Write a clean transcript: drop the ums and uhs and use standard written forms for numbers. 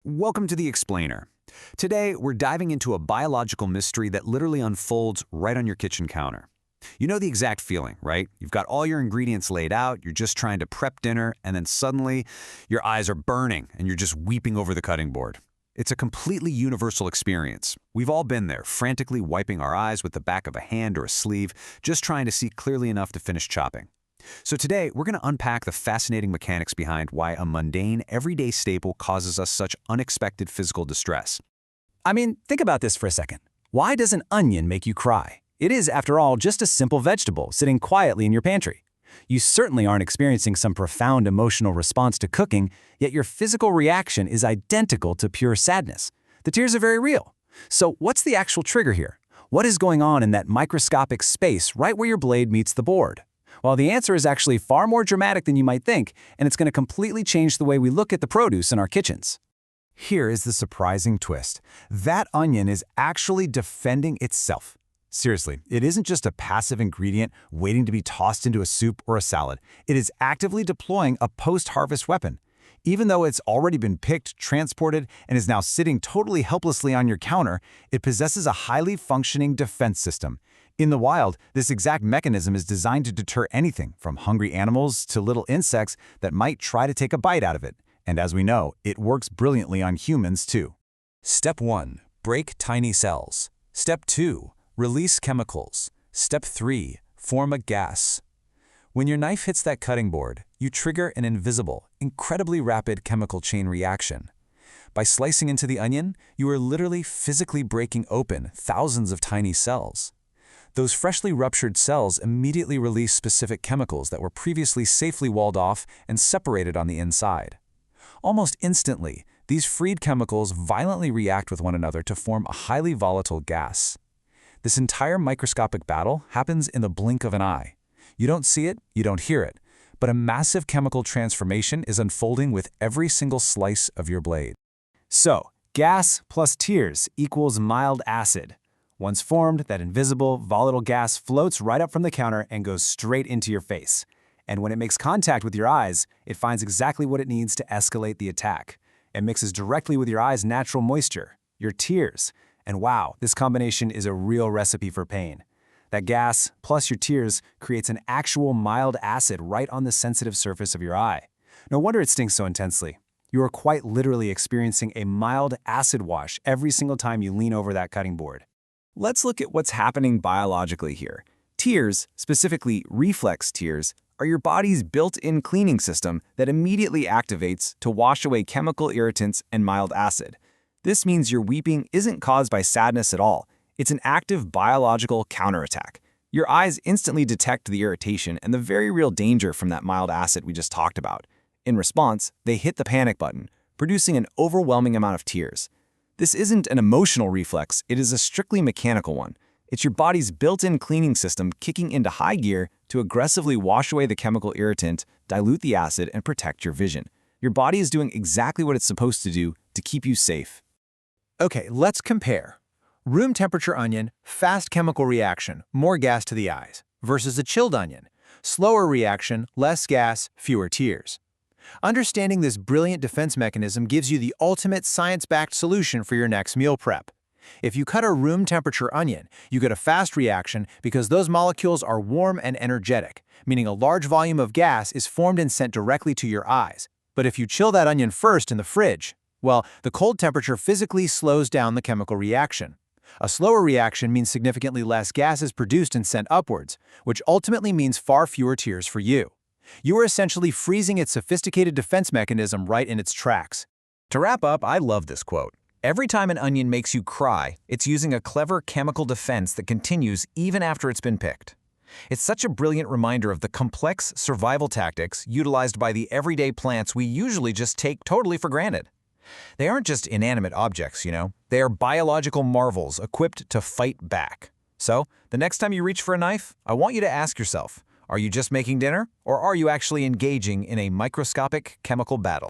Welcome to The Explainer. Today, we're diving into a biological mystery that literally unfolds right on your kitchen counter. You know the exact feeling, right? You've got all your ingredients laid out, you're just trying to prep dinner, and then suddenly, your eyes are burning and you're just weeping over the cutting board. It's a completely universal experience. We've all been there, frantically wiping our eyes with the back of a hand or a sleeve, just trying to see clearly enough to finish chopping. So today, we're going to unpack the fascinating mechanics behind why a mundane, everyday staple causes us such unexpected physical distress. I mean, think about this for a second. Why does an onion make you cry? It is, after all, just a simple vegetable sitting quietly in your pantry. You certainly aren't experiencing some profound emotional response to cooking, yet your physical reaction is identical to pure sadness. The tears are very real. So what's the actual trigger here? What is going on in that microscopic space right where your blade meets the board? Well, the answer is actually far more dramatic than you might think, and it's going to completely change the way we look at the produce in our kitchens. Here is the surprising twist. That onion is actually defending itself. Seriously, it isn't just a passive ingredient waiting to be tossed into a soup or a salad. It is actively deploying a post-harvest weapon. Even though it's already been picked, transported, and is now sitting totally helplessly on your counter, it possesses a highly functioning defense system. In the wild, this exact mechanism is designed to deter anything from hungry animals to little insects that might try to take a bite out of it. And as we know, it works brilliantly on humans too. Step 1. Break tiny cells. Step 2. Release chemicals. Step 3. Form a gas. When your knife hits that cutting board, you trigger an invisible, incredibly rapid chemical chain reaction. By slicing into the onion, you are literally physically breaking open thousands of tiny cells. Those freshly ruptured cells immediately release specific chemicals that were previously safely walled off and separated on the inside. Almost instantly, these freed chemicals violently react with one another to form a highly volatile gas. This entire microscopic battle happens in the blink of an eye. You don't see it, you don't hear it, but a massive chemical transformation is unfolding with every single slice of your blade. So, gas plus tears equals mild acid. Once formed, that invisible, volatile gas floats right up from the counter and goes straight into your face. And when it makes contact with your eyes, it finds exactly what it needs to escalate the attack. It mixes directly with your eyes' natural moisture, your tears. And wow, this combination is a real recipe for pain. That gas, plus your tears, creates an actual mild acid right on the sensitive surface of your eye. No wonder it stings so intensely. You are quite literally experiencing a mild acid wash every single time you lean over that cutting board. Let's look at what's happening biologically here. Tears, specifically reflex tears, are your body's built-in cleaning system that immediately activates to wash away chemical irritants and mild acid. This means your weeping isn't caused by sadness at all. It's an active biological counterattack. Your eyes instantly detect the irritation and the very real danger from that mild acid we just talked about. In response, they hit the panic button, producing an overwhelming amount of tears. This isn't an emotional reflex, it is a strictly mechanical one. It's your body's built-in cleaning system kicking into high gear to aggressively wash away the chemical irritant, dilute the acid, and protect your vision. Your body is doing exactly what it's supposed to do to keep you safe. Okay, let's compare. Room temperature onion, fast chemical reaction, more gas to the eyes, versus a chilled onion, slower reaction, less gas, fewer tears. Understanding this brilliant defense mechanism gives you the ultimate science-backed solution for your next meal prep. If you cut a room temperature onion, you get a fast reaction because those molecules are warm and energetic, meaning a large volume of gas is formed and sent directly to your eyes. But if you chill that onion first in the fridge, well, the cold temperature physically slows down the chemical reaction. A slower reaction means significantly less gas is produced and sent upwards, which ultimately means far fewer tears for you. You are essentially freezing its sophisticated defense mechanism right in its tracks. To wrap up, I love this quote. Every time an onion makes you cry, it's using a clever chemical defense that continues even after it's been picked. It's such a brilliant reminder of the complex survival tactics utilized by the everyday plants we usually just take totally for granted. They aren't just inanimate objects, you know. They are biological marvels equipped to fight back. So, the next time you reach for a knife, I want you to ask yourself, are you just making dinner, or are you actually engaging in a microscopic chemical battle?